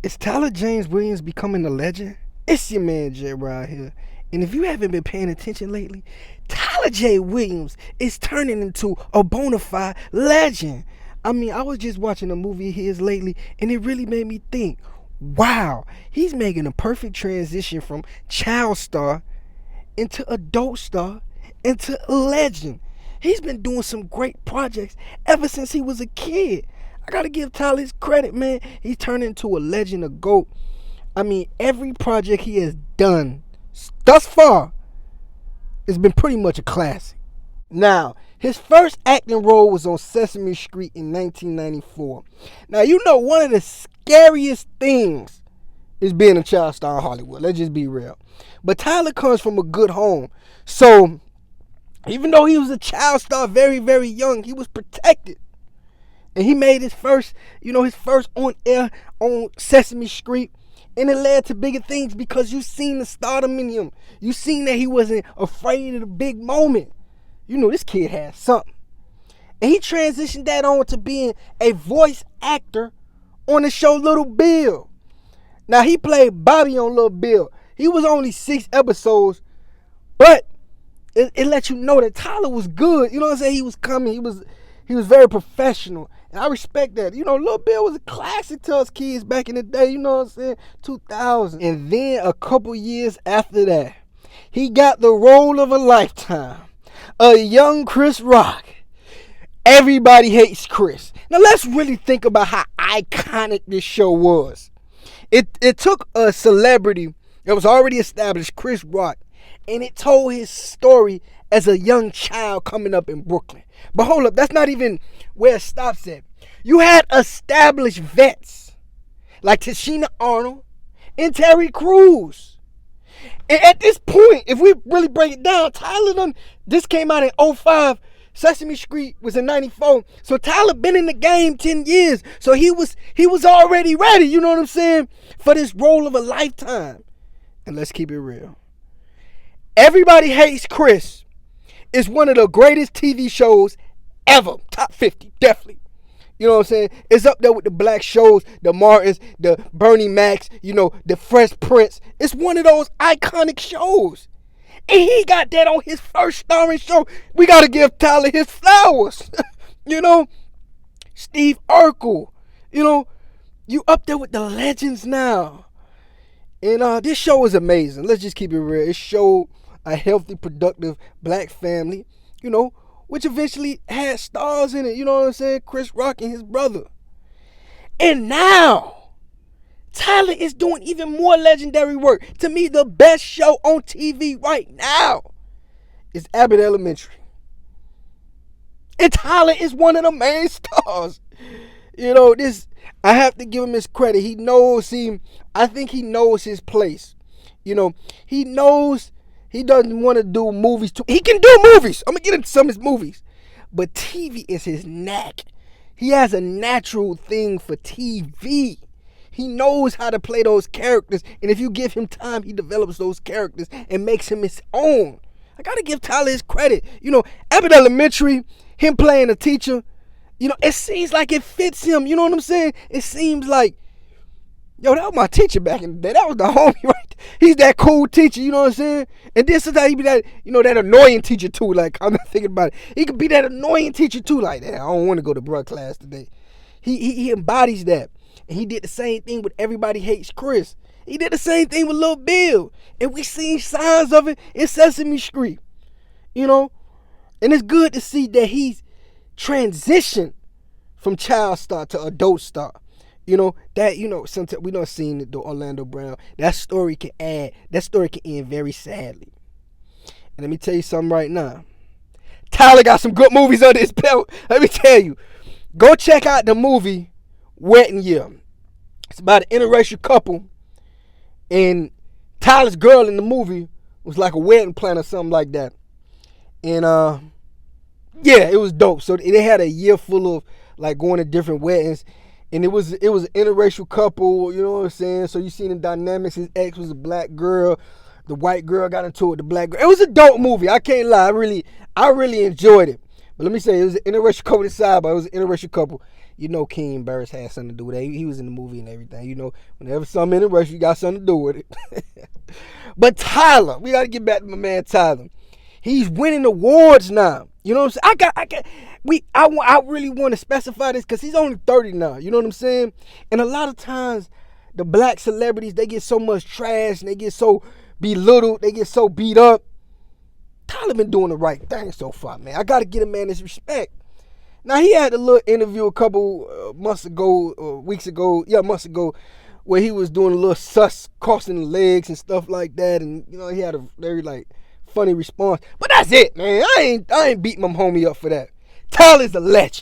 Is Tyler James Williams becoming a legend? It's your man Jay Rod here. And if you haven't been paying attention lately, Tyler J. Williams is turning into a bona fide legend. I mean, I was just watching a movie of his lately, and it really made me think, wow, he's making a perfect transition from child star into adult star into legend. He's been doing some great projects ever since he was a kid. I gotta give Tyler his credit, man. He's turned into a legend, a GOAT. I mean, every project he has done thus far has been pretty much a classic. Now, his first acting role was on Sesame Street in 1994. Now, you know, one of the scariest things is being a child star in Hollywood. Let's just be real. But Tyler comes from a good home. So, even though he was a child star very, very young, he was protected. And he made his first on air on Sesame Street. And it led to bigger things because you seen the stardom in him. You seen that he wasn't afraid of the big moment. You know, this kid had something. And he transitioned that on to being a voice actor on the show Little Bill. Now, he played Bobby on Little Bill. He was only 6 episodes, but it let you know that Tyler was good. You know what I'm saying? He was coming. He was very professional. And I respect that. You know, Lil Bill was a classic to us kids back in the day. You know what I'm saying? 2000. And then a couple years after that, he got the role of a lifetime. A young Chris Rock. Everybody hates Chris. Now let's really think about how iconic this show was. It took a celebrity that was already established, Chris Rock, and it told his story as a young child coming up in Brooklyn. But hold up, that's not even where it stops at. You had established vets like Tashina Arnold and Terry Crews. And at this point, if we really break it down, this came out in 2005. Sesame Street was in 94. So Tyler been in the game 10 years. So he was already ready, you know what I'm saying, for this role of a lifetime. And let's keep it real. Everybody Hates Chris is one of the greatest TV shows ever. Top 50, definitely. You know what I'm saying? It's up there with the black shows, the Martins, the Bernie Macs, you know, the Fresh Prince. It's one of those iconic shows. And he got that on his first starring show. We got to give Tyler his flowers. You know, Steve Urkel. You know, you up there with the legends now. And this show is amazing. Let's just keep it real. It showed a healthy, productive black family, you know, which eventually had stars in it. You know what I'm saying? Chris Rock and his brother. And now, Tyler is doing even more legendary work. To me, the best show on TV right now is Abbott Elementary. And Tyler is one of the main stars. You know, I have to give him his credit. I think he knows his place. You know, he knows he doesn't want to do movies too. He can do movies. I'm going to get into some of his movies. But TV is his knack. He has a natural thing for TV. He knows how to play those characters. And if you give him time, he develops those characters and makes him his own. I got to give Tyler his credit. You know, Abbott Elementary, him playing a teacher, you know, it seems like it fits him. You know what I'm saying? It seems like, yo, that was my teacher back in the day. That was the homie right there. He's that cool teacher, you know what I'm saying? And then sometimes he be that, you know, that annoying teacher too. Like, I'm not thinking about it. He could be that annoying teacher too. Like, I don't want to go to bruh class today. He embodies that. And he did the same thing with Everybody Hates Chris. He did the same thing with Lil Bill. And we seen signs of it in Sesame Street. You know? And it's good to see that he's transitioned from child star to adult star. You know, that, you know, sometimes we don't seen the Orlando Brown. That story can end very sadly. And let me tell you something right now. Tyler got some good movies under his belt. Let me tell you. Go check out the movie Wedding Year. It's about an interracial couple. And Tyler's girl in the movie was like a wedding planner or something like that. And yeah, it was dope. So they had a year full of like going to different weddings. And it was an interracial couple, you know what I'm saying? So you seen the dynamics. His ex was a black girl. The white girl got into it with the black girl. It was a dope movie. I can't lie. I really enjoyed it. But let me say, it was an interracial couple inside, but it was an interracial couple. You know King Burris had something to do with that. He was in the movie and everything. You know, whenever something in the rush, you got something to do with it. But Tyler, we got to get back to my man Tyler. He's winning awards now. You know what I'm saying? I really want to specify this because he's only 30 now. You know what I'm saying? And a lot of times, the black celebrities, they get so much trash and they get so belittled, they get so beat up. Tyler been doing the right thing so far, man. I got to get a man his respect. Now, he had a little interview a couple months ago, where he was doing a little sus, crossing the legs and stuff like that. And, you know, he had a very, funny response. But that's it, man. I ain't beat my homie up for that. Tyler's a legend.